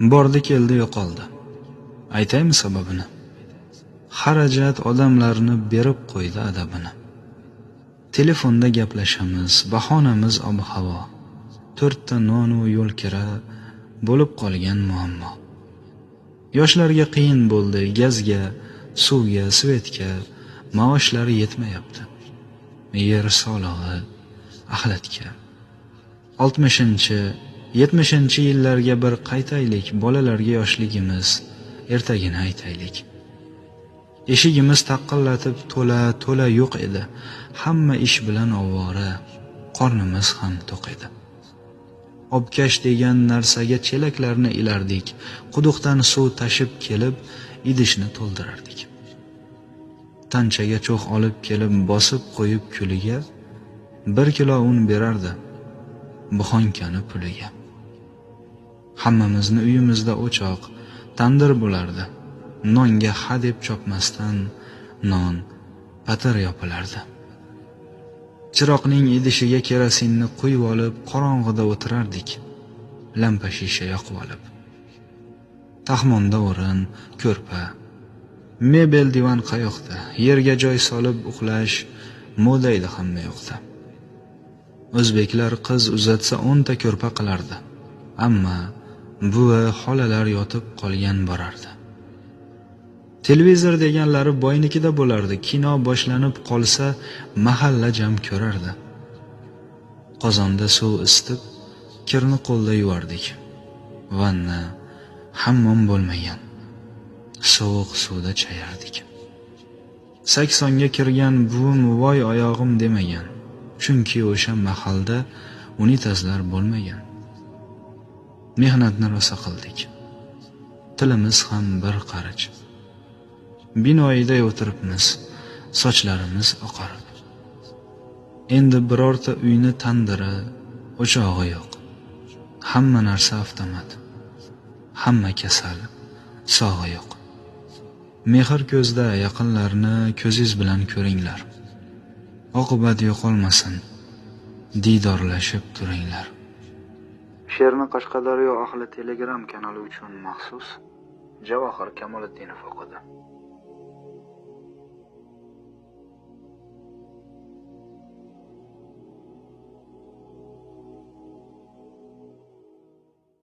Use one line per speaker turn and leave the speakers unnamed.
Bordi keldi yo'qoldi. Aytaymi sababini? Xarajat odamlarni berib qo'ydi adabini. Telefonda gaplashamiz, bahonamiz ob-havo. 4 ta non u yo'l kira bo'lib qolgan muammo. Yoshlarga qiyin bo'ldi gazga, suvga, svetga, maoshlari yetmayapti. Yer solig'i, axlatga. 60-70 yillarga bir qaytaylik, bolalarga yoshligimiz, ertagini aytaylik. Eshigimiz taqillatib to'la yo'q edi. Hamma ish bilan ovora, qornimiz ham to'q edi. Obkash degan narsaga chelaklarni ilardik, quduqdan suv tashib kelib, idishni to'ldirardik. Tanchaga cho'g' olib kelib bosib qo'yib kuliga 1 kilo un berardi, buxonkani puliga. Hammamizni uyimizda o'choq, tandir bo'lardi. Nonga ha deb chopmasdan non patir yopilardi. Chiroqning idishiga kerosinni quyib olib, qorong'ida o'tirardik, lampa shisha yoqib olib. Taxmonda o'rin, ko'rpa, mebel divan qayoqda, yerga joy solib uxlash moda edi hamma yoqda. O'zbeklar qiz uzatsa 10 ta ko'rpa qilardi, ammo buvi, xolalar yotib qolgan borardi. Televizor deganlari boynikida bo'lardi, kino boshlanib qolsa mahalla jam ko'rardi. Qozonda suv isitib, kirni qo'lda yuvardik. Vanna, hammom bo'lmagan. Sovuq suvda chayardik. 80 ga kirgan buvim voy oyog'im demagan, chunki o'sha mahalda unitazlar bo'lmagan. Mehnatni rosa qildik. Tilimiz ham bir qarich. Binoyida o'tiribmiz, sochlarimiz oqarib. Endi birorta uyni tandiri, o'chog'i yo'q. Hamma narsa avtomat. Hamma kasal, sog'i yo'q. Mehr ko'zda, yaqinlarni ko'zingiz bilan ko'ringlar. Oqibat yo'qolmasin, diydorlashib turinglar. She'rni Qashqadaryo ahli Telegram kanali uchun maxsus Javohir Kamoliddinov o'qidi.